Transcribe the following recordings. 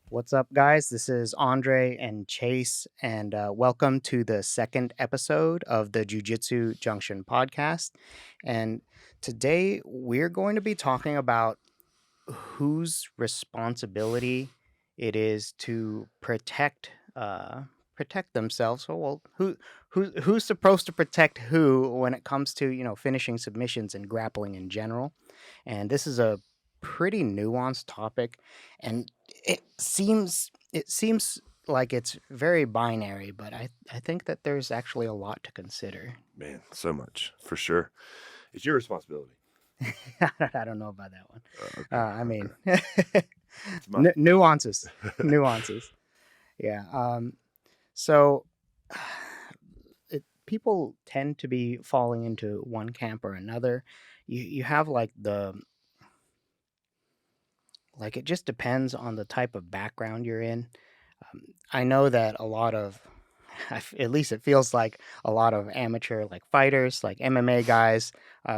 What's up, guys? This is Andre and Chase, and welcome to the second episode of the Jiu Jitsu Junction podcast. And today we're going to be talking about whose responsibility it is to protect themselves. So, well, who's supposed to protect who when it comes to finishing submissions and grappling in general? And this is a pretty nuanced topic, and it seems like it's very binary, but I think that there's actually a lot to consider. Man, so much for sure. It's your responsibility. I don't know about that one. Okay, I mean, it's mine. nuances, nuances. Yeah. So people tend to be falling into one camp or another. You have like it just depends on the type of background you're in. I know that a lot of, at least it feels like a lot of amateur like fighters, like MMA guys,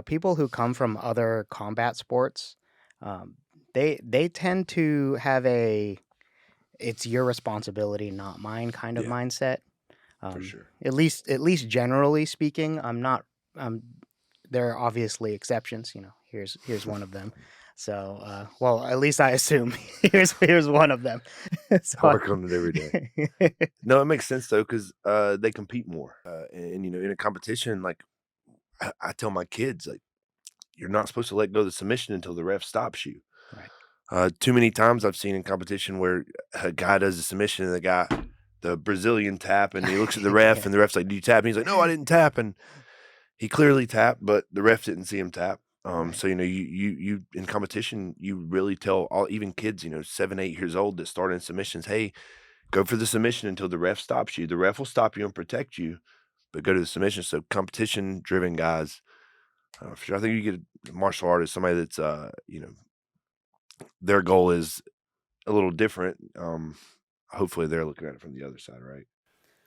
people who come from other combat sports, um, they tend to have a it's your responsibility, not mine kind of Yeah, mindset. for Um, sure. at least generally speaking, I'm not. There are obviously exceptions. Here's one of them. So, well, at least I assume here's one of them. I So, work on it every day. No, it makes sense though, because they compete more, and in a competition, like I tell my kids, like you're not supposed to let go of the submission until the ref stops you. right. Too many times I've seen in competition where a guy does a submission and the Brazilian tap, and he looks at the ref, Yeah. and the ref's like, "Do you tap?" And he's like, "No, I didn't tap," and he clearly tapped, but the ref didn't see him tap. Right. So you in competition, you really tell all even kids, 7, 8 years old that start in submissions, hey, go for the submission until the ref stops you. The ref will stop you and protect you, but go to the submission. So competition driven guys, for sure. I think you get a martial artist, somebody that's their goal is a little different. Hopefully they're looking at it from the other side, right?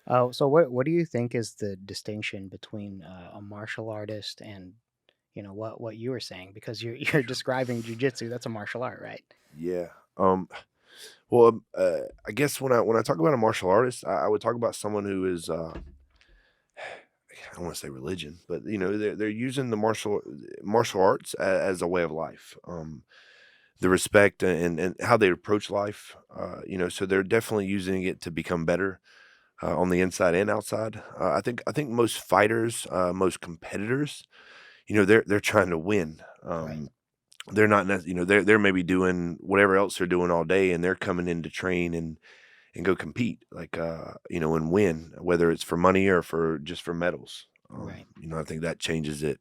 Oh, so what do you think is the distinction between a martial artist and what you were saying? Because you're describing jujitsu, that's a martial art, right? Yeah. Well, I guess when I talk about a martial artist, I would talk about someone who is I don't want to say religion, but they're using the martial arts as a way of life. The respect and how they approach life. So they're definitely using it to become better on the inside and outside. I think most fighters, most competitors, they're trying to win. Right. They're not, they're maybe doing whatever else they're doing all day, and they're coming in to train and go compete, like, and win, whether it's for money or for medals. Right. I think that changes it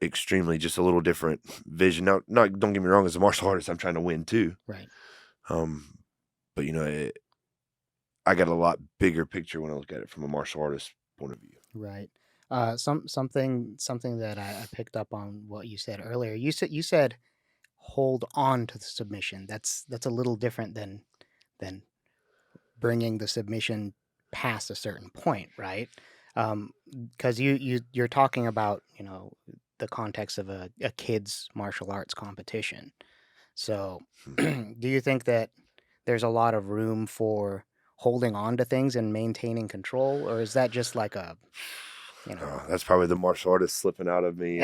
extremely, just a little different vision. Now, not don't get me wrong, as a martial artist, I'm trying to win too. Right. Um, but I got a lot bigger picture when I look at it from a martial artist point of view. Right. Something that I picked up on what you said earlier. You said hold on to the submission. That's a little different than bringing the submission past a certain point, right? Because you're talking about the context of a kid's martial arts competition. So, Hmm. do you think that there's a lot of room for holding on to things and maintaining control, or is that just like a you know? That's probably the martial artist slipping out of me,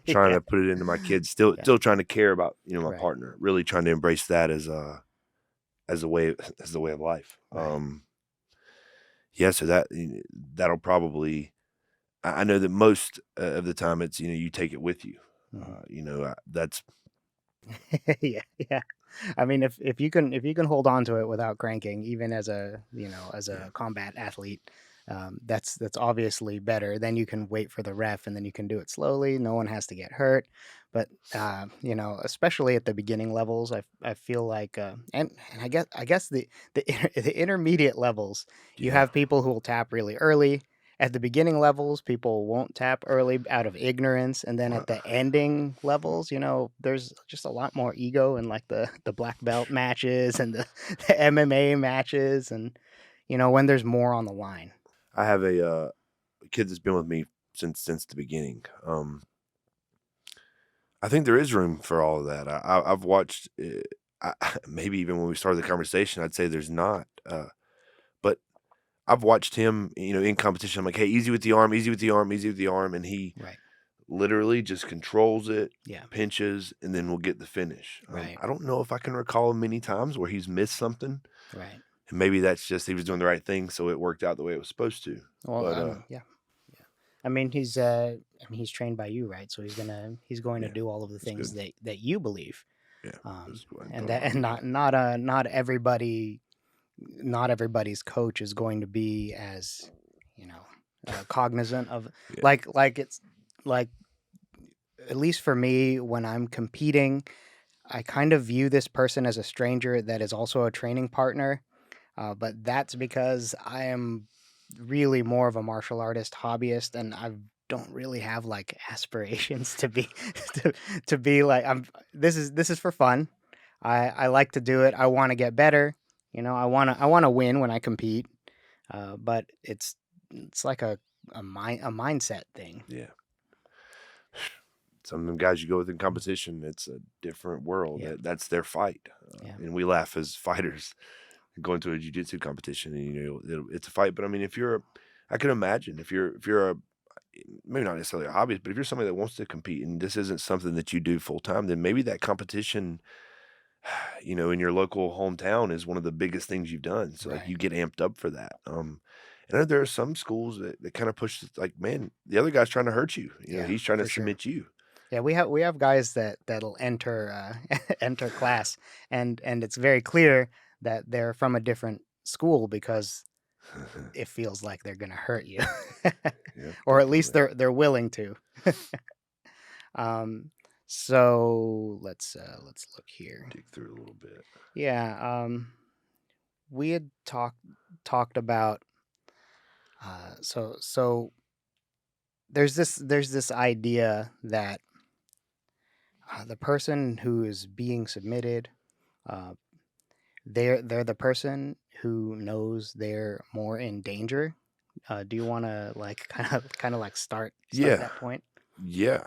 trying Yeah. to put it into my kids. Still, Yeah. still trying to care about my Right. partner. Really trying to embrace that as a way as a way of life. Right. Yeah, so that'll probably. I know that most of the time it's you take it with you. Mhm. That's Yeah. Yeah. I mean, if you can hold on to it without cranking, even as yeah. a combat athlete, that's obviously better. Then you can wait for the ref, and then you can do it slowly. No one has to get hurt. But especially at the beginning levels, I feel like, and I guess the intermediate levels, you Yeah. have people who will tap really early. At the beginning levels, people won't tap early out of ignorance, and then Uh, at the ending levels, there's just a lot more ego in like the black belt matches and the, the MMA matches, and when there's more on the line. I have a kid that's been with me since the beginning. I think there is room for all of that. I've watched. maybe even when we started the conversation, I'd say there's not. But I've watched him, in competition. I'm like, hey, easy with the arm, easy with the arm, easy with the arm, and he Right. literally just controls it, Yeah. pinches, and then we'll get the finish. Right. I don't know if I can recall many times where he's missed something, Right. and maybe that's just he was doing the right thing, so it worked out the way it was supposed to. Well, But yeah. Yeah. I mean, he's trained by you, right? So he's going to yeah, do all of the that's things good. that you believe. Yeah, Um, that's what I and thought that, about and me. not everybody's coach is going to be as, you know, cognizant of, Yeah, like it's like, at least for me, when I'm competing, I kind of view this person as a stranger that is also a training partner. But that's because I am really more of a martial artist hobbyist, and I don't really have like aspirations to be to, to be like I'm. This is for fun. I like to do it. I want to get better. I want to win when I compete. But it's like a mindset thing. yeah. Some of them guys you go with in competition, it's a different world. Yeah, That's their fight, yeah, and we laugh as fighters going to a jiu-jitsu competition, and it's a fight. But I mean, I can imagine if you're a maybe not necessarily a hobbyist, but if you're somebody that wants to compete and this isn't something that you do full time, then maybe that competition, in your local hometown is one of the biggest things you've done. So like right. you get amped up for that. And I know there are some schools that kind of push it, like, man, the other guy's trying to hurt you. Yeah, He's trying to for sure. submit you. Yeah, we have guys that'll enter enter class, and it's very clear that they're from a different school because it feels like they're gonna hurt you, Yep, or at least definitely. they're willing to. Um, so let's look here. Dig through a little bit. Yeah, we had talked about so there's this idea that the person who is being submitted, uh, they're the person who knows they're more in danger. Do you want to like kind of like start Yeah, that point? yeah.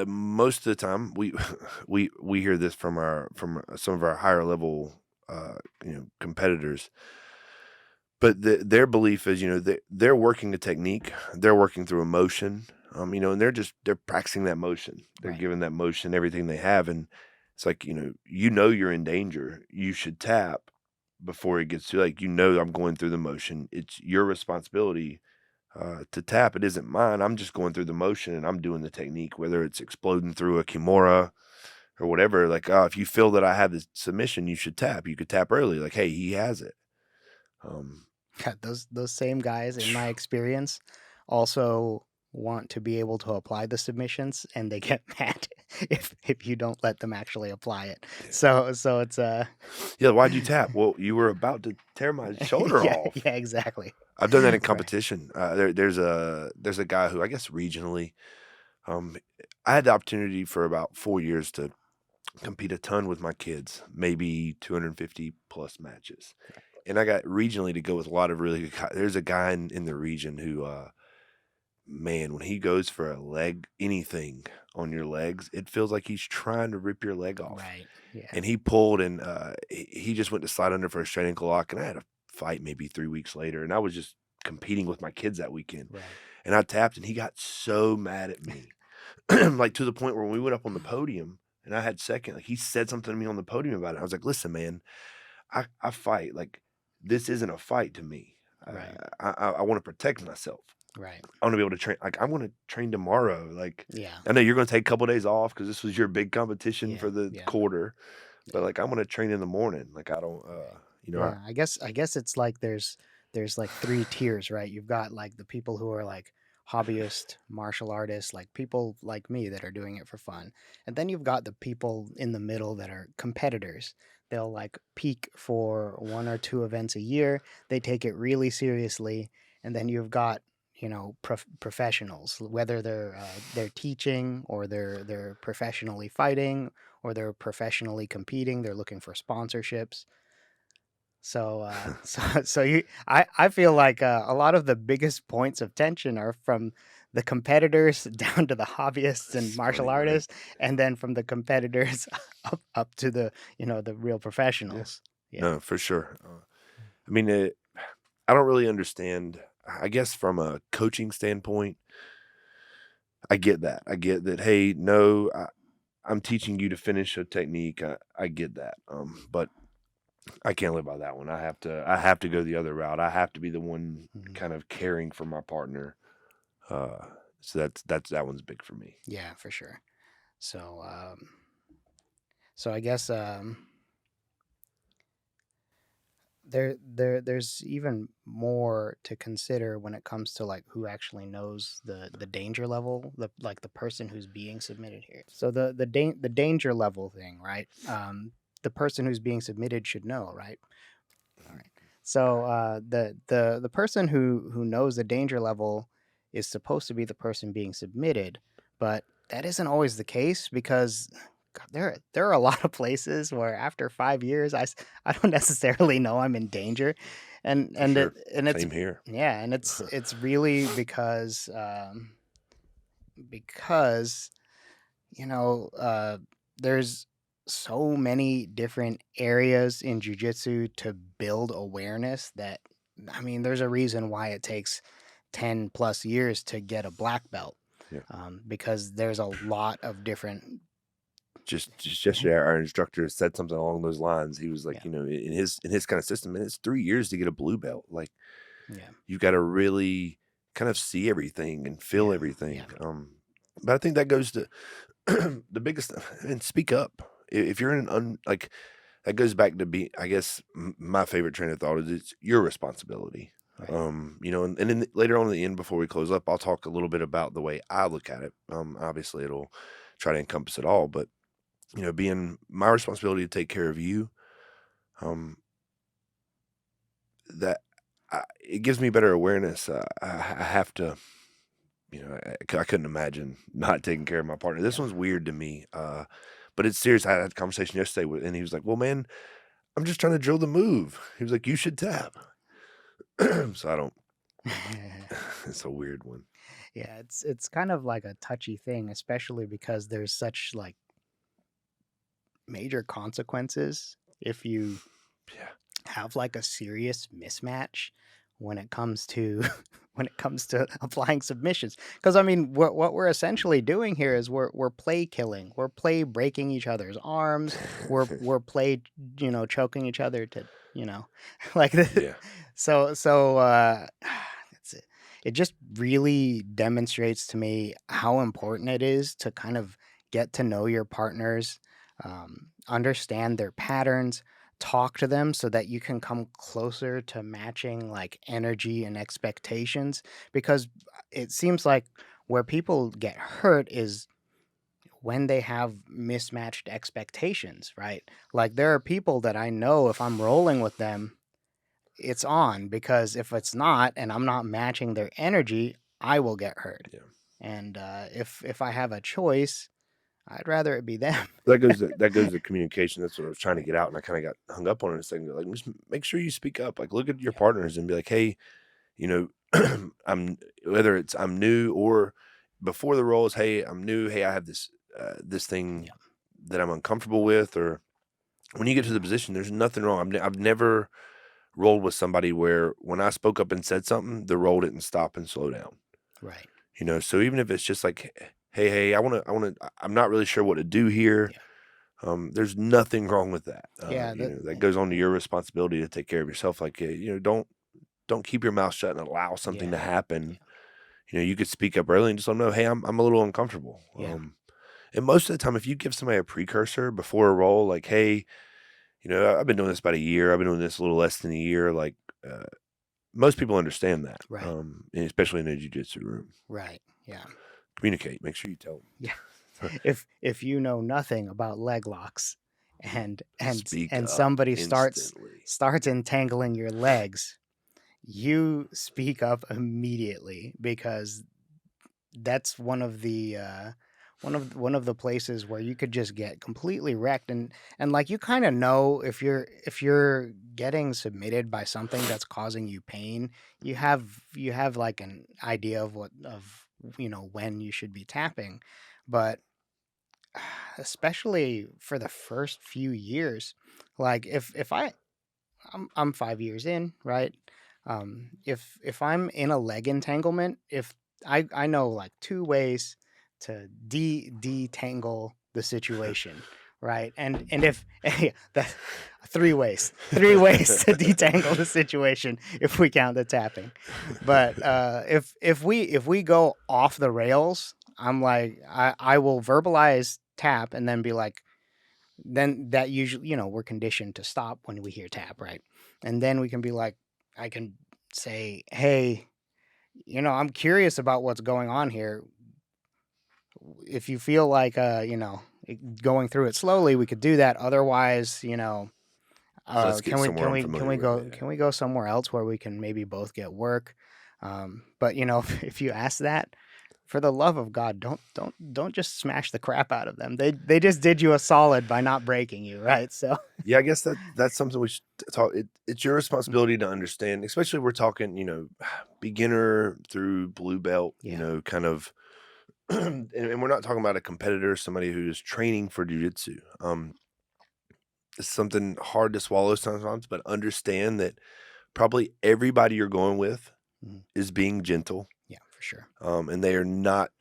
Most of the time, we hear this from some of our higher level, competitors. But their belief is, they're working a technique, they're working through emotion, and they're practicing that motion. They're Right. giving that motion everything they have, and it's like, you're in danger. You should tap before it gets to like, I'm going through the motion. It's your responsibility to tap. It isn't mine. I'm just going through the motion and I'm doing the technique, whether it's exploding through a kimura or whatever. Like, if you feel that I have this submission, you should tap. You could tap early, like, hey, he has it. Um, Yeah, those same guys, in my experience, also want to be able to apply the submissions, and they get mad if you don't let them actually apply it. yeah. So it's Yeah, why'd you tap? Well, you were about to tear my shoulder yeah, off. yeah, exactly. I've done that in Right. competition. There's a guy who I guess regionally, um, I had the opportunity for about 4 years to compete a ton with my kids, maybe 250 plus matches. And I got regionally to go with a lot of really good there's a guy in the region who, man, when he goes for a leg anything on your legs, it feels like he's trying to rip your leg off. Right. Yeah. And he pulled and, he just went to slide under for a straight ankle lock, and I had a fight maybe 3 weeks later, and I was just competing with my kids that weekend, Right. and I tapped, and he got so mad at me, like, to the point where when we went up on the podium and I had second, like, he said something to me on the podium about it. I was like, "Listen, man, I fight, like, this isn't a fight to me. Right. I wanna protect myself. Right. I wanna be able to train, like, I wanna train tomorrow, like, Yeah. I know you're gonna take a couple days off because this was your big competition Yeah. for the Yeah. quarter, but, Yeah. like, I'm gonna train in the morning, like, I don't, Yeah. I guess it's like there's like three tiers, right? You've got like the people who are like hobbyist martial artists, like people like me that are doing it for fun. And then you've got the people in the middle that are competitors. They'll like peak for one or two events a year. They take it really seriously. And then you've got, professionals, whether they're teaching, or they're professionally fighting, or they're professionally competing. They're looking for sponsorships. So, so I feel like a lot of the biggest points of tension are from the competitors down to the hobbyists and It's martial funny, right? artists, and then from the competitors up to the the real Yeah. professionals. Yeah. No, for sure. I mean, I don't really understand. I guess from a coaching standpoint, I get that. I get that. Hey, no, I'm teaching you to finish a technique. I get that. But I can't live by that one. I have to go the other route. I have to be the one Mhm. kind of caring for my partner. Uh, so that one's big for me. Yeah, for sure. So so I guess there's even more to consider when it comes to like who actually knows the danger level, the person who's being submitted here. So the danger level thing, right? The person who's being submitted should know, right? All right. So the person who knows the danger level is supposed to be the person being submitted, but that isn't always the case because God, there are a lot of places where after 5 years I don't necessarily know I'm in danger, For sure. and it's Same here. yeah, and it's really because there's so many different areas in jujitsu to build awareness that, I mean, there's a reason why it takes 10 plus years to get a black belt, Yeah. because there's a lot of different. Just yesterday, our instructor said something along those lines. He was like, Yeah, in his kind of system, and it's 3 years to get a blue belt. Like yeah, you got to really kind of see everything and feel yeah, everything. yeah, But I think that goes to the biggest and speak up. If you're in an like that goes back to be, I guess, my favorite train of thought is it's your responsibility. right, And then later on in the end, before we close up, I'll talk a little bit about the way I look at it. Obviously, it'll try to encompass it all, but being my responsibility to take care of you, um, that it gives me better awareness. I have to, I couldn't imagine not taking care of my partner. This yeah. one's weird to me, but it's serious. I had a conversation yesterday with, and he was like, "Well, man, I'm just trying to drill the move." He was like, "You should tap." So I don't. It's a weird one. Yeah, it's kind of like a touchy thing, especially because there's such like major consequences if you Yeah, have like a serious mismatch when it comes to when it comes to applying submissions, because I mean what we're essentially doing here is we're play killing, we're play breaking each other's arms, we're play choking each other to like yeah. it's it just really demonstrates to me how important it is to kind of get to know your partners, understand their patterns, talk to them so that you can come closer to matching like energy and expectations, because it seems like where people get hurt is when they have mismatched expectations, right? Like there are people that I know if I'm rolling with them, it's on, because if it's not and I'm not matching their energy, I will get hurt. Yeah. And if I have a choice, I'd rather it be them. That goes to communication. That's what I was trying to Right. get out, and I kinda got hung up on it a second ago. Like, just make sure you speak up. Like, look at your Yeah. partners and be like, "Hey, you know, whether it's I'm new or before the roles, hey, I'm new. Hey, I have this thing Yeah. that I'm uncomfortable with." Or when you get to the Yeah. position, there's nothing wrong. I've never rolled with somebody where when I spoke up and said something, the roll didn't stop and slow down. Right. So even if it's just like, hey, I'm not really sure what to do here. Yeah. There's nothing wrong with that. Yeah. That goes on to your responsibility to take care of yourself. Like, don't keep your mouth shut and allow something to Yeah. happen. Yeah. You could speak up early and just let them know, hey, I'm a little uncomfortable. Yeah. And most of the time, if you give somebody a precursor before a roll, like, hey, I've been doing this about a year. I've been doing this a little less than a year. Like, most people understand that, Right. and especially in a jujitsu room. Right. Yeah. Communicate. Make sure you tell Yeah. them. If you know nothing about leg locks Speak and up somebody instantly. starts entangling your legs, you speak up immediately, because that's one of the places where you could just get completely wrecked, and like you kind of know if you're getting submitted by something that's causing you pain, you have like an idea of when you should be tapping. But especially for the first few years, like if I'm 5 years in, right? If I'm in a leg entanglement, if I know like two ways to detangle the situation, right? And if yeah, that three ways to detangle the situation if we count the tapping. But if we go off the rails, I'm like I will verbalize tap and then be like, then that usually, we're conditioned to stop when we hear tap, right? And then we can be like, I can say, hey, I'm curious about what's going on here. If you feel like, going through it slowly, we could do that. Otherwise, Let's get can we somewhere can I'm we can familiar we with. go Yeah. can we go somewhere else where we can maybe both get work? But if you ask that, for the love of God, don't just smash the crap out of them. They just did you a solid by not breaking you, right? So Yeah, I guess that's something we should talk. It's your responsibility to understand, especially if we're talking, beginner through blue belt, yeah, kind of, and we're not talking about a competitor, somebody who's training for jujitsu. It's something hard to swallow sometimes, but understand that probably everybody you're going with mhm, is being gentle, yeah, for sure. and they are not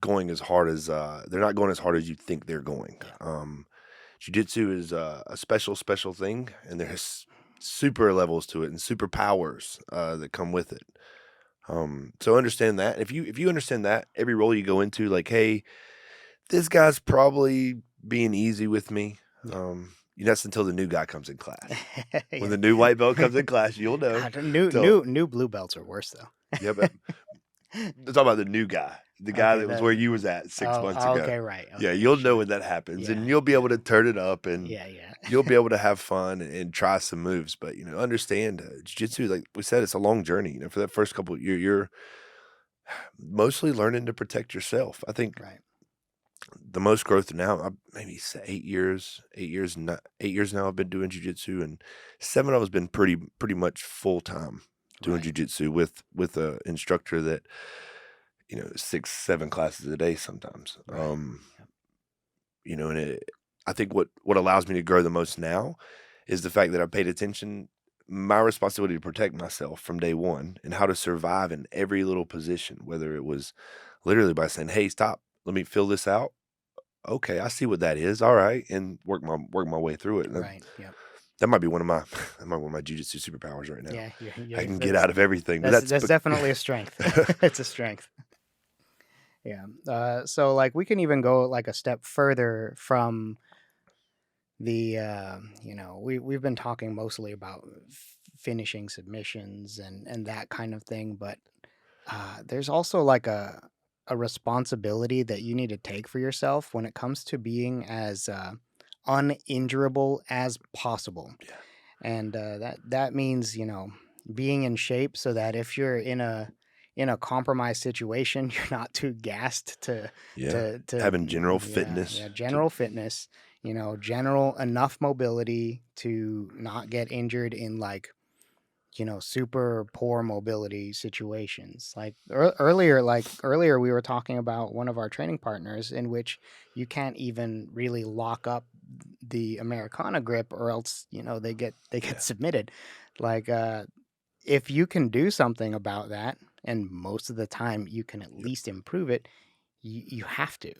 going as hard as they're not going as hard as you think they're going. Yeah, Jiu-jitsu is a special thing, and there's super levels to it and superpowers that come with it. So understand that. If you understand that, every role you go into, like, hey, this guy's probably being easy with me. yeah, That's until the new guy comes in class. When yeah. the new white belt comes in class, you'll know. God, new So new new blue belts are worse though. yeah, but I'm talking about the new guy, the guy Okay, that was where you was at 6 months ago. okay, right, Yeah, okay, you'll know sure. when that happens, Yeah, and you'll be yeah, able to turn it up, and yeah, yeah. you'll be able to have fun and try some moves. But understand jiu-jitsu, like we said, it's a long journey. For that first couple of years, you're mostly learning to protect yourself. I think Right. the most growth now, maybe 8 years, 8 years, 8 years now. I've been doing jujitsu, and 7 of us been pretty much full time doing Right. jujitsu with a instructor that 6, 7 classes a day sometimes. Right. Yep. And I think what allows me to grow the most now is the fact that I paid attention. My responsibility to protect myself from day one and how to survive in every little position, whether it was literally by saying, "Hey, stop, let me fill this out." Okay, I see what that is. All right, and work my way through it. And Right. Yep. that might be one of my that might be one of my jujitsu superpowers right now. Yeah. I Yeah. can get out of everything, but That's definitely a strength. It's a strength. Yeah. So like we can even go like a step further from the we've been talking mostly about finishing submissions and that kind of thing, but there's also like a responsibility that you need to take for yourself when it comes to being as uninjurable as possible. yeah, And that means being in shape so that if you're in a compromised situation, you're not too gassed yeah. to Having general yeah, fitness to general fitness, general enough mobility to not get injured in like super poor mobility situations. Like earlier we were talking about one of our training partners in which you can't even really lock up the Americana grip or else, they get yeah, submitted. Like if you can do something about that, and most of the time you can at yep. least improve it, you have to.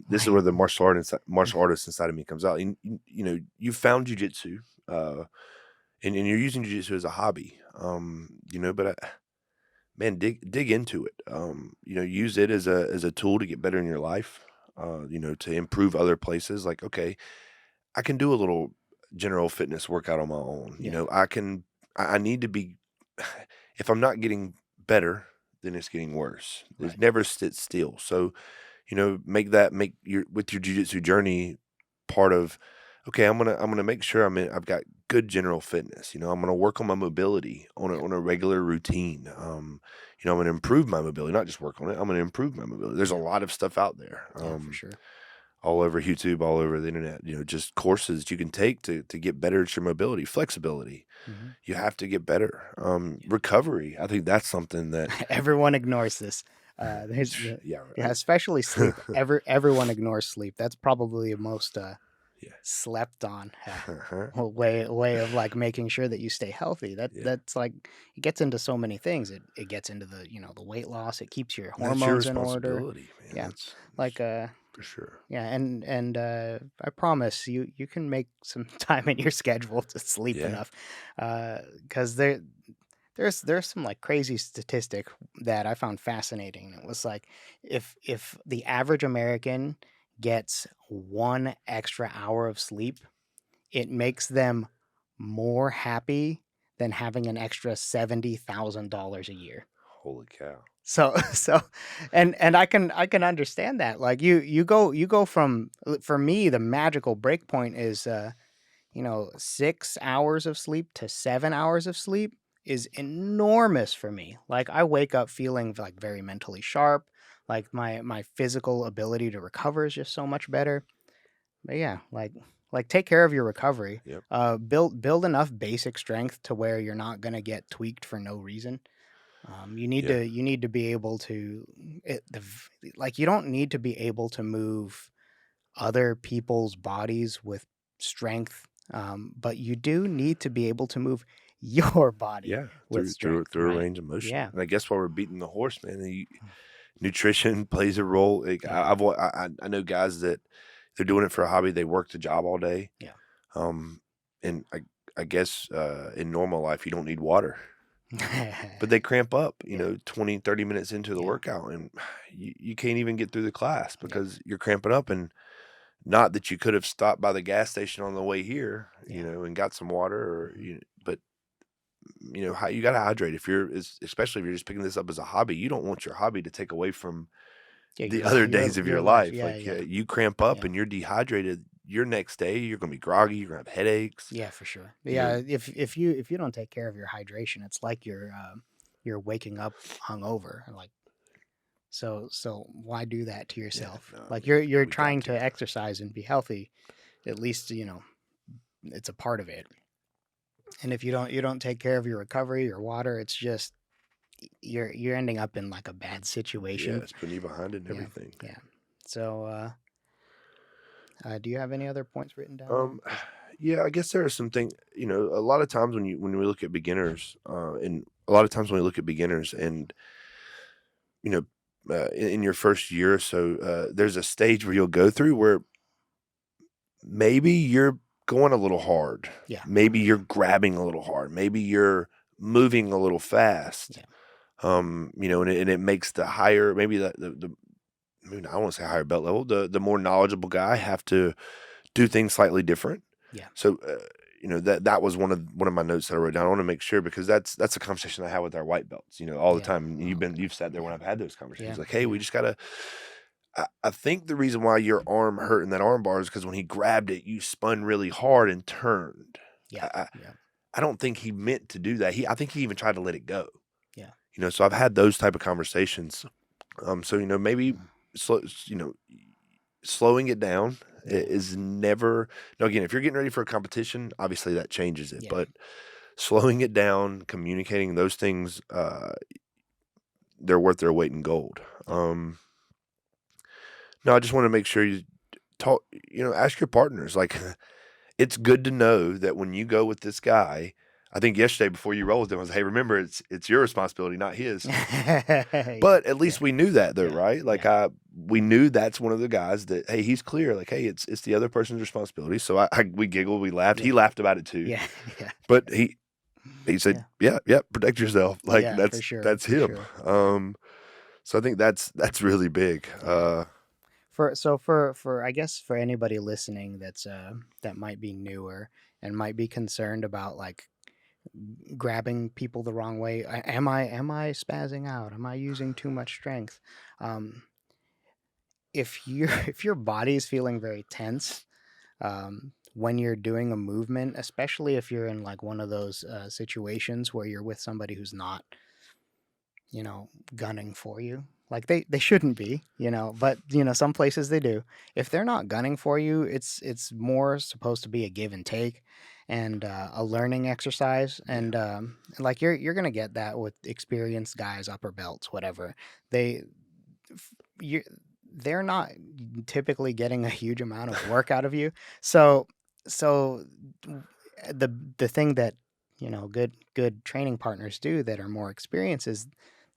This is Like where the martial artist inside of me comes out. You found jujitsu, and you're using jujitsu as a hobby. But man, dig into it. Use it as a tool to get better in your life. To improve other places. Like, okay, I can do a little general fitness workout on my own. yeah, I can. I need to be. If I'm not getting better, then it's getting worse. It right, never sits still. So make your with your jujitsu journey part of, okay, I'm gonna make sure I've got good general fitness. I'm gonna work on my mobility on a yeah, on a regular routine. I'm gonna improve my mobility, not just work on it. I'm gonna improve my mobility. There's a yeah, lot of stuff out there. yeah, for sure. All over YouTube, all over the internet, just courses you can take to get better at your mobility, flexibility. Hmm. You have to get better. Recovery. I think that's something that Everyone ignores this. There's the Yeah, yeah, especially sleep. right. Everyone ignores sleep. That's probably the most Yeah. slept on Uh-huh. way of like making sure that you stay healthy. Yeah. That's like it gets into so many things. It gets into the the weight loss. It keeps your That's your hormones in order. responsibility, man. Yeah, That's like for sure. yeah, and I promise you can make some time in your schedule to sleep Yeah. enough, because there's some like crazy statistic that I found fascinating. It was like if the average American gets 1 extra hour of sleep, it makes them more happy than having an extra $70,000 a year. Holy cow. So so and I can understand that. Like you go from for me the magical break point is 6 hours of sleep to 7 hours of sleep is enormous for me. Like I wake up feeling like very mentally sharp, like my physical ability to recover is just so much better. But yeah, like take care of your recovery. Yep. Build enough basic strength to where you're not gonna get tweaked for no reason. Yeah. You need to be able to like you don't need to be able to move other people's bodies with strength, but you do need to be able to move your body Yeah. with strength, Through a right? range of motion. Yeah. And I guess while we're beating the horse, man, nutrition plays a role. Like Yeah. I know guys that they're doing it for a hobby. They work the job all day. Yeah. Um, and I guess in normal life you don't need water, but they cramp up, Yeah. 20, 30 minutes into the Yeah. workout, and you can't even get through the class Yeah. because you're cramping up. And not that you could have stopped by the gas station on the way here, Yeah. and got some water, Mhm. but how you got to hydrate if especially if you're just picking this up as a hobby. You don't want your hobby to take away from Yeah, the other days of your your life. life. Yeah, Like, yeah. you cramp up Yeah. and you're dehydrated, your next day, you're gonna be groggy, you're gonna have headaches, Yeah, for sure. you know Yeah, if you don't take care of your hydration, it's like you're waking up hungover. Like so why do that to Yeah, yourself? no, I Like mean, you're we got trying to. to exercise and be healthy. At least, it's a part of it. And if you don't take care of your recovery, your water, it's just you're ending up in like a bad Yeah, situation. it's putting you behind in Yeah. everything. Yeah. So do you have any other points written down there? Um, 'Cause yeah, I guess there are some things, a lot of times when we look at beginners, and a lot of times when we look at beginners and, you know, in your first year or so, there's a stage where you'll go through where maybe you're going a little hard. yeah. Maybe you're Yeah. grabbing a little hard. Maybe you're moving a little fast. Yeah. And it makes the higher, maybe I mean, I don't want to say higher belt level, the more knowledgeable guy have to do things slightly different. Yeah. So, that was one of my notes that I wrote down. I want to make sure because that's a conversation I have with our white belts, all the Yeah. time. Oh, okay. You've sat there when Yeah. I've had those conversations. Yeah. Like, hey, we Yeah. just gotta. I think the reason why your arm hurt in that arm bar is because when he grabbed it, you spun really hard and turned. I, Yeah. I Yeah. I don't think he meant to do that. I think he even tried to let it go. Yeah. So I've had those type of conversations. So maybe Mm. slow, slowing it down Yeah. is never. Now again, if you're getting ready for a competition, obviously that changes it. Yeah. But slowing it down, communicating those things, they're worth their weight in gold. Yeah. No, I just want to make sure you talk. Ask your partners. Like, it's good to know that when you go with this guy. I think yesterday before you rolled with him, I was, hey, remember it's your responsibility, not his. Yeah. But at least Yeah. we knew that though, Yeah. right? Like Yeah. we knew that's one of the guys that, hey, he's clear. Like, hey, it's the other person's responsibility. So we giggled, we laughed. He Yeah. laughed about it too. Yeah. Yeah. But he said, Yeah. yeah, yeah, protect yourself. Like Yeah, for sure. that's For him. sure. Yeah. So I think that's really big. Yeah. For I guess for anybody listening that might be newer and might be concerned about like grabbing people the wrong way, am I spazzing out? Am I using too much strength? Um, if you if your body's feeling very tense when you're doing a movement, especially if you're in like one of those situations where you're with somebody who's not gunning for you. Like they shouldn't be, but some places they do. If they're not gunning for you, it's more supposed to be a give and take and a learning exercise. Yeah. And like you're gonna get that with experienced guys, upper belts, whatever. They you they're not typically getting a huge amount of work out of you. So so the thing that, good training partners do that are more experienced is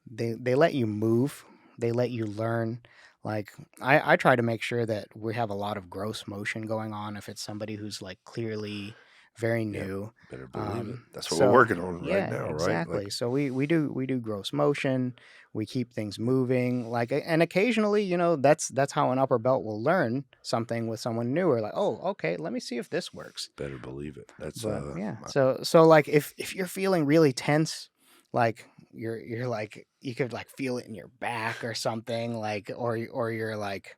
they let you move, they let you learn. Like I try to make sure that we have a lot of gross motion going on if it's somebody who's like clearly very Yeah, new. better believe it. That's what we're So working on right yeah, now, right? exactly. Like, So we do gross motion, we keep things moving, like, and occasionally, that's how an upper belt will learn something with someone newer. Like, oh, okay, let me see if this works. better believe it. That's But yeah, so like if you're feeling really tense, like you're like you could like feel it in your back or something, like, or you're like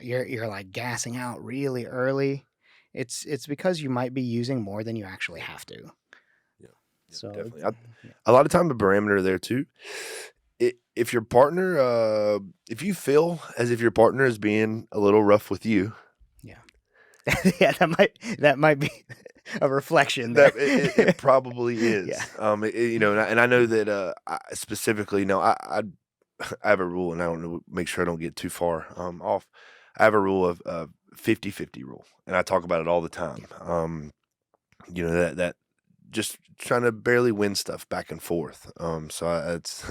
you're like gassing out really early. It's because you might be using more than you actually have to. yeah, yeah, So definitely. yeah, A lot of time, the parameter there too. If your partner, if you feel as if your partner is being a little rough with you, yeah. Yeah, that might be a reflection there. that it probably Yeah. is. And I know that specifically, no, I have a rule, and I don't know, make sure I don't get too far off. I have a rule of 50-50 rule, and I talk about it all the time. Yeah. That just trying to barely win stuff back and forth. It's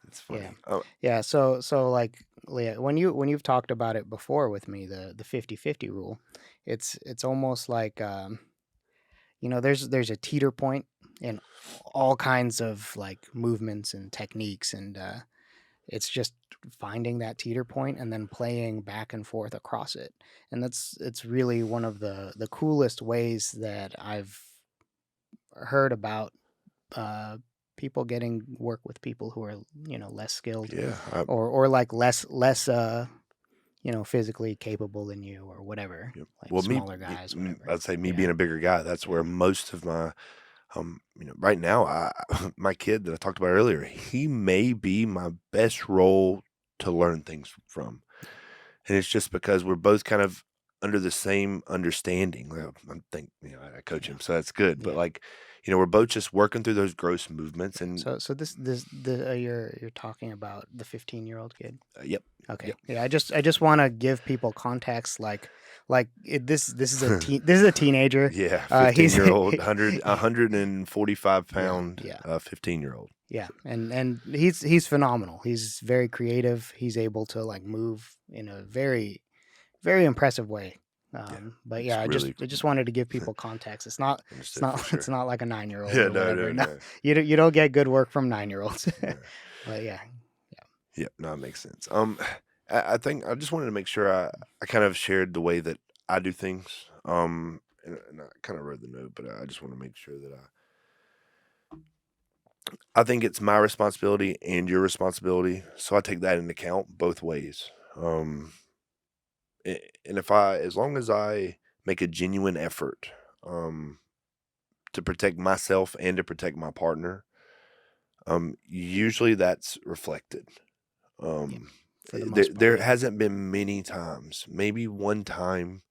it's Yeah. funny. Oh, Yeah, so like, Leah, when you've talked about it before with me, the 50-50 rule, it's almost like, there's a teeter point in all kinds of like movements and techniques, and it's just finding that teeter point and then playing back and forth across it. And it's really one of the coolest ways that I've heard about uh, people getting work with people who are, less skilled, yeah. or like less physically capable than you, or whatever, Yep. like Well, smaller guys, whatever. I'd say me Yeah. being a bigger guy, that's Yeah. where most of my, right now, my kid that I talked about earlier, he may be my best role to learn things from. And it's just because we're both kind of under the same understanding. Well, I think, I coach Yeah. him, so that's good. But Yeah. like, we're both just working through those gross movements and So you're talking about the 15-year-old kid. yep. Okay. Yep. Yeah, I just want to give people context, this is a teenager. Yeah, He's 15-year-old, 145 yeah, pound, yeah. 15-year-old. Yeah, and he's phenomenal. He's very creative. He's able to like move in a very, very impressive way. Yeah, But it's yeah, I just really I just wanted to give people context. It's not it's understood for not it's sure. not like a 9-year-old Yeah, or no, whatever. no, No, no. you don't get good work from 9-year-olds. No. But yeah, Yeah, no, it makes sense. I think I just wanted to make sure I kind of shared the way that I do things. And I kind of wrote the note, but I just want to make sure that I think it's my responsibility and your responsibility, so I take that into account both ways. And if as long as I make a genuine effort, um, to protect myself and to protect my partner, usually that's reflected. yeah, Um, for the there most part, there yeah, hasn't been many times, maybe one time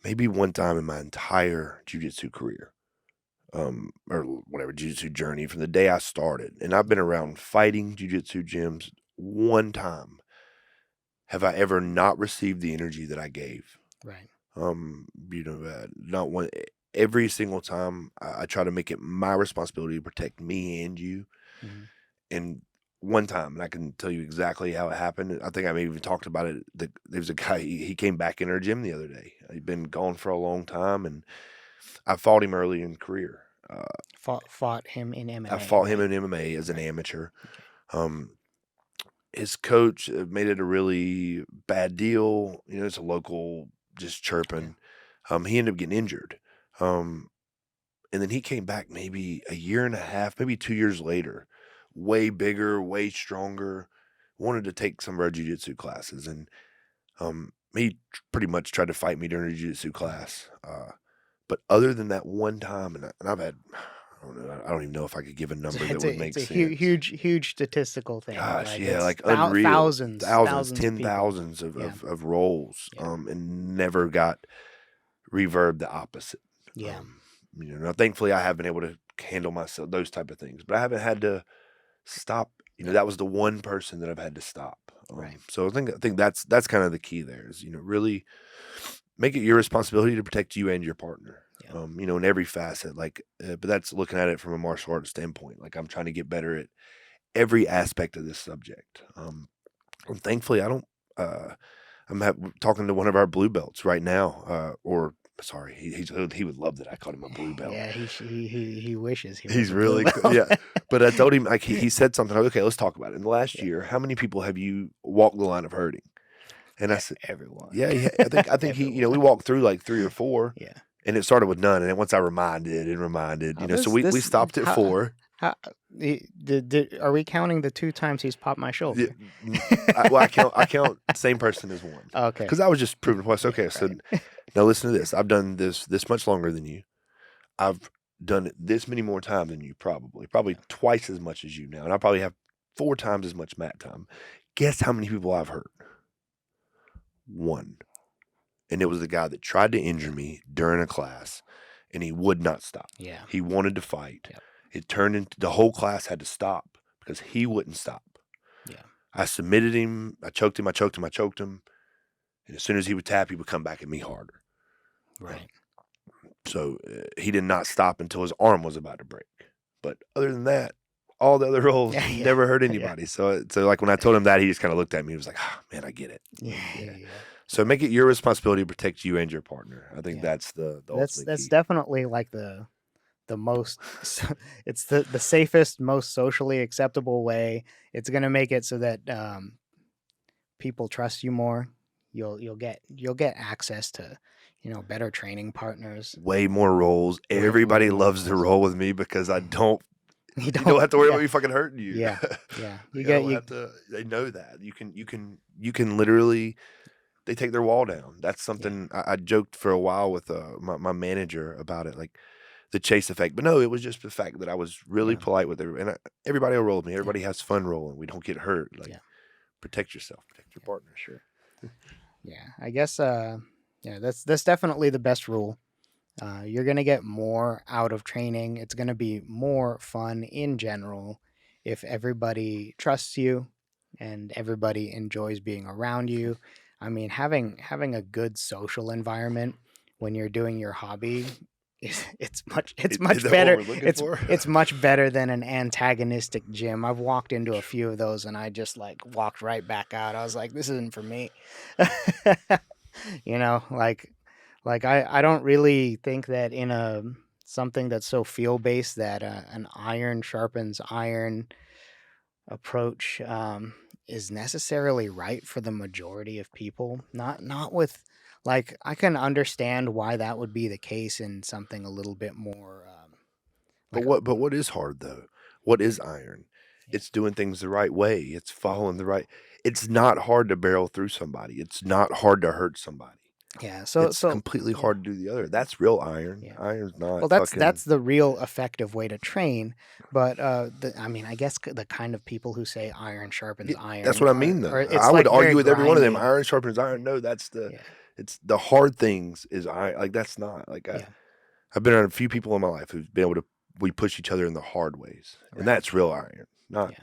in my entire jujitsu career, or whatever jujitsu journey from the day I started, and I've been around fighting jujitsu gyms. One time have I ever not received the energy that I gave. right, Not one. Every single time, I try to make it my responsibility to protect me and you. hmm And one time, and I can tell you exactly how it happened. I think I may even talked about it. There was a guy. He came back in our gym the other day. He'd been gone for a long time, and I fought him early in career. fought him in I MMA, fought him right, in MMA as an right, amateur. okay, Um, his coach made it a really bad deal. It's a local just yeah, chirping. He ended up getting injured. Um, and then he came back maybe a year and a half, maybe 2 years later, way bigger, way stronger, wanted to take some of our jujitsu classes. And he pretty much tried to fight me during a jujitsu hmm class. But other than that one time, and I've had, I don't know, I don't even know if I could give a it's number a, that it's would a it's make a sense. huge statistical thing. Gosh, Like yeah, it's like unreal. Thousands, thousands of ten people. thousands Yeah, of rolls, yeah, and never got reverb the opposite. yeah, Now thankfully I have been able to handle myself those type of things, but I haven't had to stop You know, Yeah. that was the one person that I've had to stop. Right. So I think that's kind of the key there is, really make it your responsibility to protect you and your partner. Yeah. In every facet, but that's looking at it from a martial arts standpoint. Like I'm trying to get better at every aspect of this subject. And thankfully, I don't. Talking to one of our blue belts right now, or sorry, he would love that I called him a blue belt. Yeah. He wishes he was He's a blue really belt. yeah. But I told him like he said something. Okay, let's talk about it. In the last Yeah. year, how many people have you walked the line of hurting? And I said, Everyone. yeah, I think we Everyone. walked through like 3 or 4, Yeah. and it started with none. And then once I reminded, so This we this stopped at 4. how are we counting the 2 times he's popped my Yeah, shoulder? well, I count same person as one Okay. because I was just proving a point. Yeah. Okay, so Right. now listen to this. I've done this much longer than you. I've done it this many more times than you, probably Yeah. twice as much as you now, and I probably have 4 times as much mat time. Guess how many people I've hurt? One, and it was the guy that tried to injure me during a class, and he would not stop. Yeah. He wanted to fight. Yep. It turned into the whole class had to stop because he wouldn't stop. Yeah. I submitted him. I choked him. And as soon as he would tap, he would come back at me harder. Right. So he did not stop until his arm was about to break. But other than that, all the other roles Yeah. Yeah. never hurt Yeah. anybody. So like when I told him that, he just kind of looked at me. He was like, man, I get it. Yeah. Yeah. Yeah. So make it your responsibility to protect you and your partner. I think Yeah. that's the That's ultimate key. definitely like the most it's the safest, most socially acceptable way. It's gonna make it so that people trust you more. You'll get access to better training partners. Way more roles. Way Everybody more loves to roles. roll with me because I don't. You You don't don't. have to worry Yeah. about me fucking hurting you. Yeah. Yeah. You Like I get don't you. have to. They know that you can literally. They take their wall down. That's Yeah. something I joked for a while with my manager about it, like the chase effect. But no, it was just the fact that I was really Yeah. polite with everybody. And everybody will roll with me. Yeah. Everybody has fun rolling. We don't get hurt. Like Yeah. protect yourself, protect your Yeah. partner. Sure. Yeah. I guess. Yeah. That's definitely the best rule. You're gonna get more out of training. It's gonna be more fun in general if everybody trusts you and everybody enjoys being around you. I mean, having a good social environment when you're doing your hobby it's Is much that what better. we're looking It's for? it's much better than an antagonistic gym. I've walked into a few of those and I just like walked right back out. I was like, this isn't for me. Like I don't really think that in a something that's so feel based that an iron sharpens iron approach is necessarily right for the majority of people. Not with like I can understand why that would be the case in something a little bit more But like what is hard though? What is iron? yeah, It's doing things the right way. It's following the right. It's not hard to barrel through somebody. It's not hard to hurt somebody. yeah. It's So completely yeah, hard to do the other. That's real iron. yeah. Iron's Well, not that's fucking. the real effective way to train. But I mean, I guess the kind of people who say iron sharpens Yeah, that's iron what I mean though. are I it's would like argue very with every one of them. grinding. Iron sharpens iron. No, that's the. Yeah, It's the hard things is iron. Like that's not like yeah, I've been around a few people in my life who've been able to. We push each other in the hard ways, and right. that's real iron, not Yeah,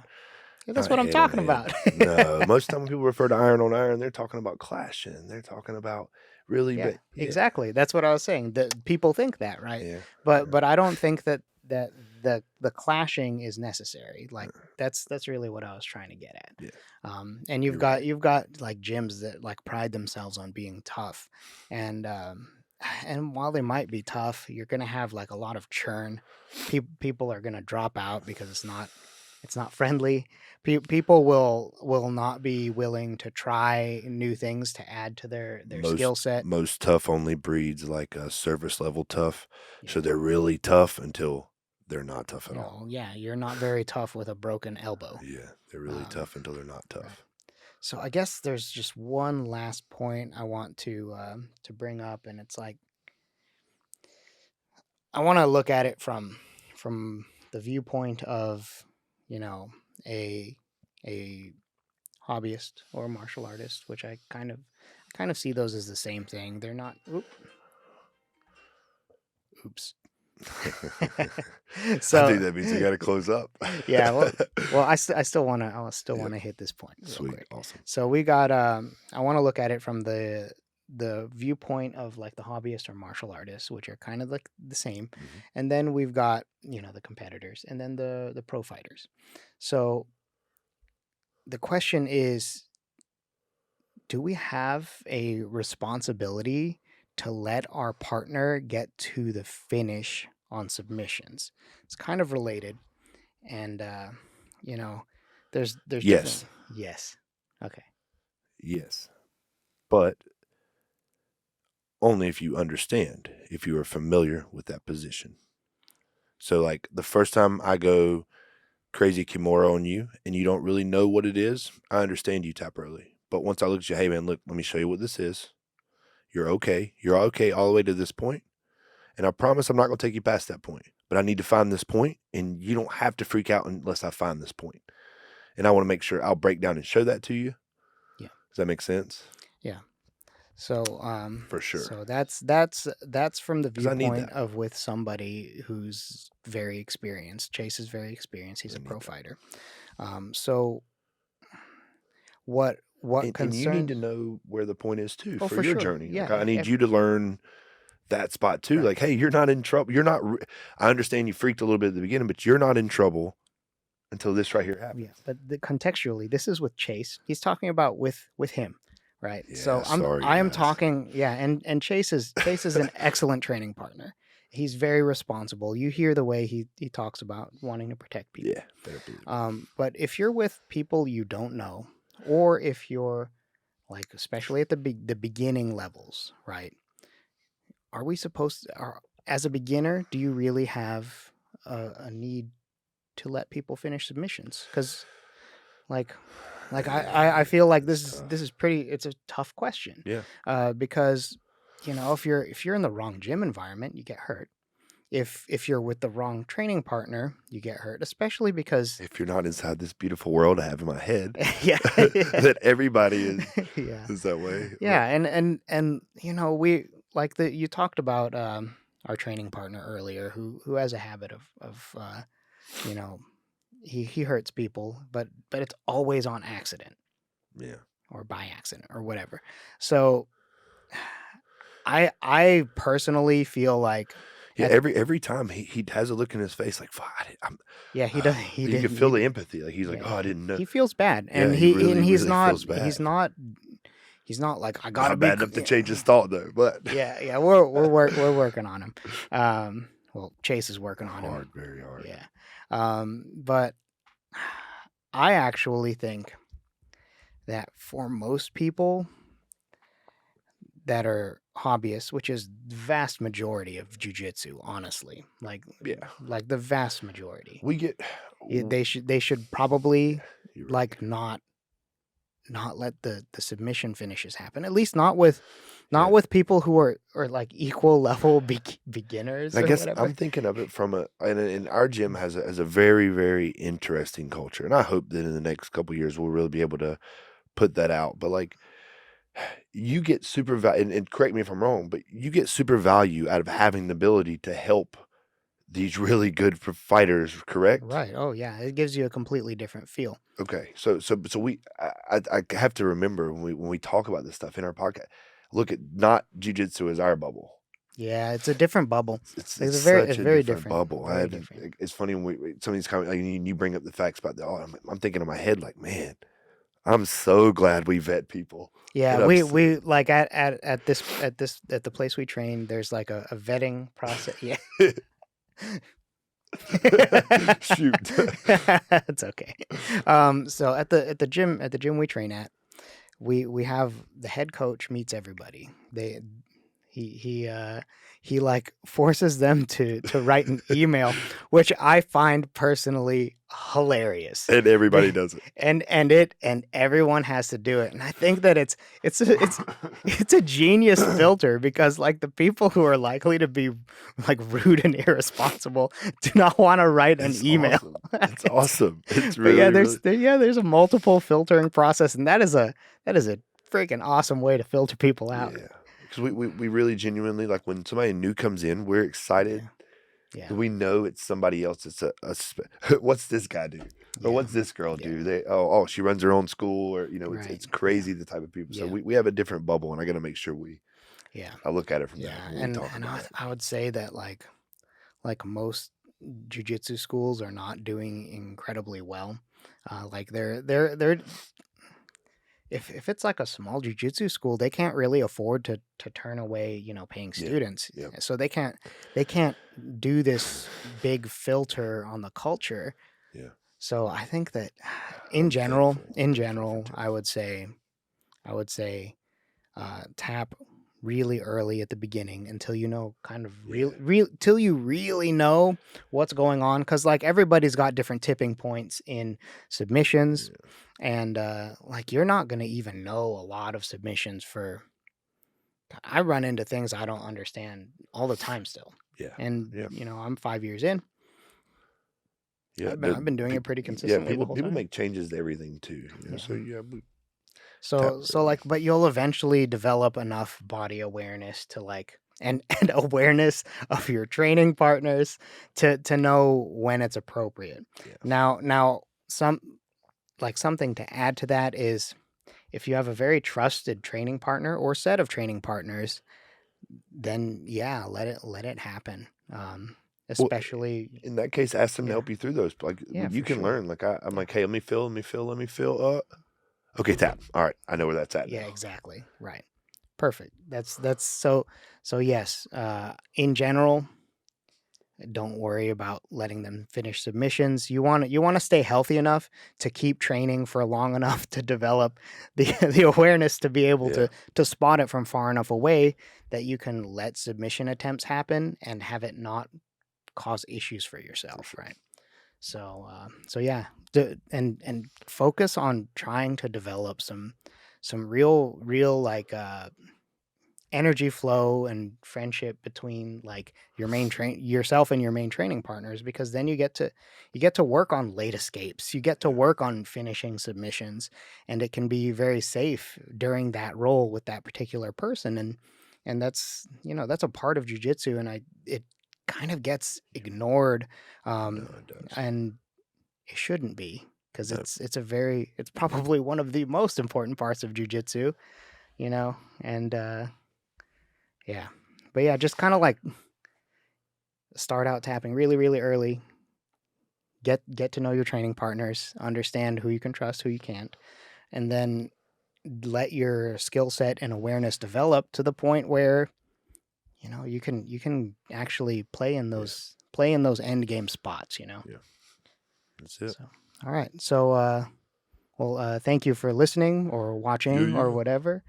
yeah, that's not what I'm head on talking head. about. No, most of the time when people refer to iron on iron, they're talking about clashing. They're talking about really, Yeah, but yeah, exactly. That's what I was saying. That people think that, right? yeah, yeah, But I don't think that the clashing is necessary. Like that's really what I was trying to get at. yeah. And You're right. you've got like gyms that like pride themselves on being tough, and and while they might be tough, you're gonna have like a lot of churn. People are gonna drop out because it's not friendly. People will not be willing to try new things to add to their skill set. Most tough only breeds like a service level tough, so Yeah. they're really tough until they're not tough at all. No, yeah, you're not very tough with a broken elbow. Yeah, they're really Um, tough until they're not right. tough. So I guess there's just one last point I want to bring up, and it's like I want to look at it from the viewpoint of you know a a hobbyist or a martial artist, which I kind of see those as the same thing. They're not. Oops. I So think that means we gotta close up. yeah, well, I still Yep. wanna hit this point real Sweet. quick. Awesome. So we got I want to look at it from the viewpoint of like the hobbyist or martial artists, which are kind of like the same, Mhm. and then we've got the competitors, and then the pro fighters. So the question is, do we have a responsibility to let our partner get to the finish on submissions? It's kind of related, and you know, there's different. Yes. Yes. Okay. Yes. But only if you understand, if you are familiar with that position. So, like, the first time I go crazy Kimura on you and you don't really know what it is, I understand you tap early. But once I look at you, hey man, look, let me show you what this is. You're okay. You're okay all the way to this point. And I promise I'm not going to take you past that point. But I need to find this point, and you don't have to freak out unless I find this point. And I want to make sure I'll break down and show that to you. Yeah. Does that make sense? Yeah. So For sure. so that's from the 'Cause I need viewpoint that. of with somebody who's very experienced. Chase is very experienced. He's I a need pro that. fighter. So what And you need to concerns? know where the point is too Oh, for for your sure. journey. Like, Yeah. I need you to learn that spot too. Right. Like, hey, you're not in trouble. You're not. I understand you freaked a little bit at the beginning, but you're not in trouble until this right here Yeah, happens. but contextually, this is with Chase. He's talking about with him, right? So Yeah. Sorry, I am guys. talking, yeah, and Chase is an excellent training partner. He's very responsible. You hear the way he talks about wanting to protect people. Yeah. Better believe it. But if you're with people you don't know, or if you're like, especially at the beginning levels, right? Are we supposed to, as a beginner, do you really have a need to let people finish submissions? Because like I feel like It's this tough. is pretty. It's a tough question, Yeah. because if you're in the wrong gym environment, you get hurt. If you're with the wrong training partner, you get hurt. Especially because If you're not inside this beautiful world I have in my head, yeah, yeah, that everybody is yeah, is that way. But yeah, and we like the you talked about our training partner earlier, who has a habit of you know he hurts people, but it's always on accident yeah. or by accident or whatever. So I personally feel like Yeah, at every time he has a look in his face like, "Fuck, I'm." yeah, he does he You can did feel he the empathy. Like he's like, yeah, "Oh, I didn't know." he feels bad, Yeah, and he really, he's really not feels bad. he's not like, I gotta Not be bad enough to change his thought though, but yeah, we're working on him. Well, Chase is working on him. hard, very hard. Yeah. But I actually think that for most people that are hobbyists, which is the vast majority of jujitsu, honestly, Yeah, like the vast majority, we get. they should probably You're right. like not let the submission finishes happen. At least not Yeah, with people who are like equal level beginners and I or guess whatever. I'm thinking of it from a and our gym has a very very interesting culture, and I hope that in the next couple years we'll really be able to put that out. But like you get super value, and correct me if I'm wrong, but you get super value out of having the ability to help these really good fighters, correct? Right. Oh yeah, it gives you a completely different feel. Okay, so we I have to remember when we talk about this stuff in our podcast, look at not jujitsu as our bubble. Yeah, it's a different bubble. Like It's such it's a very different different. bubble. I Very had to, different. it's funny when some of these comments, like, you bring up the facts about the. Oh, I'm thinking in my head like, man, I'm so glad we vet people, Yeah, and I'm we like at the place we train, there's like a vetting process. Yeah. shoot. It's okay. So at the gym we train at, we have the head coach meets everybody. He like forces them to write an email, which I find personally hilarious. And everybody does it. And everyone has to do it. And I think that it's a genius filter, because like the people who are likely to be like rude and irresponsible do not want to write an It's email. awesome. It's awesome. It's But yeah, really, really. there's a multiple filtering process, and that is a freaking awesome way to filter people out. Yeah, because we really genuinely like when somebody new comes in, we're Yeah. excited Yeah. We know it's somebody else. It's what's this guy do? Or Yeah. what's this girl Yeah. do? Oh, she runs her own school, or Right. it's Yeah. crazy the type of people. So Yeah. we have a different bubble, and I got to make sure Yeah. I look at it from that Yeah. when we And talk and about I it. I would say that like most jujitsu schools are not doing incredibly well. Like they're if it's like a small jujitsu school, they can't really afford to turn away, paying Yeah, students. yeah, So they can't do this big filter on the culture. yeah. So I think that in I'm general, thankful. I'm in thankful for general, Tiff. I would say tap really early at the beginning until you know kind of Yeah, till you really know what's going on, because like everybody's got different tipping points in submissions, yeah, and like you're not going to even know a lot of submissions for I run into things I don't understand all the time still, yeah, and yeah, I'm 5 years in. yeah. I've been doing it pretty Yeah, consistently the people whole people time. make changes to everything too. Yeah. So yeah, we tap So early. like, but you'll eventually develop enough body awareness to like and awareness of your training partners to know when it's appropriate. Yeah, Now something to add to that is if you have a very trusted training partner or set of training partners, then yeah, let it happen. well, Especially in that case, ask them to yeah, help you through those. Like yeah, you for can sure. learn. Like I'm Yeah. like, hey, let me feel. Okay, tap. All right, I know where that's at Yeah, now. exactly. Right. Perfect. That's so yes, in general, don't worry about letting them finish submissions. You want to stay healthy enough to keep training for long enough to develop the the awareness to be able Yeah, to spot it from far enough away that you can let submission attempts happen and have it not cause issues for for yourself, sure. right? So yeah, and focus on trying to develop some real like energy flow and friendship between like your main train yourself and your main training partners, because then you get to work on late escapes, you get to Yeah, work on finishing submissions, and it can be very safe during that role with that particular person, and that's a part of jujitsu, and it kind of gets ignored, no, um it does. and it shouldn't be, because No, it's probably one of the most important parts of jujitsu, and yeah. But yeah, just kind of like start out tapping really, really early. Get to know your training partners, understand who you can trust, who you can't, and then let your skill set and awareness develop to the point where you can actually yeah, play in those end game spots. yeah. That's it. So all right. So well, thank you for listening or Yeah, watching or yeah. whatever.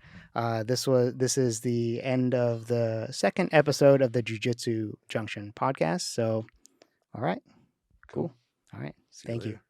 This is the end of the second episode of the Jiu Jitsu Junction podcast. So, all right, cool. Cool. All right, See you thank you. later.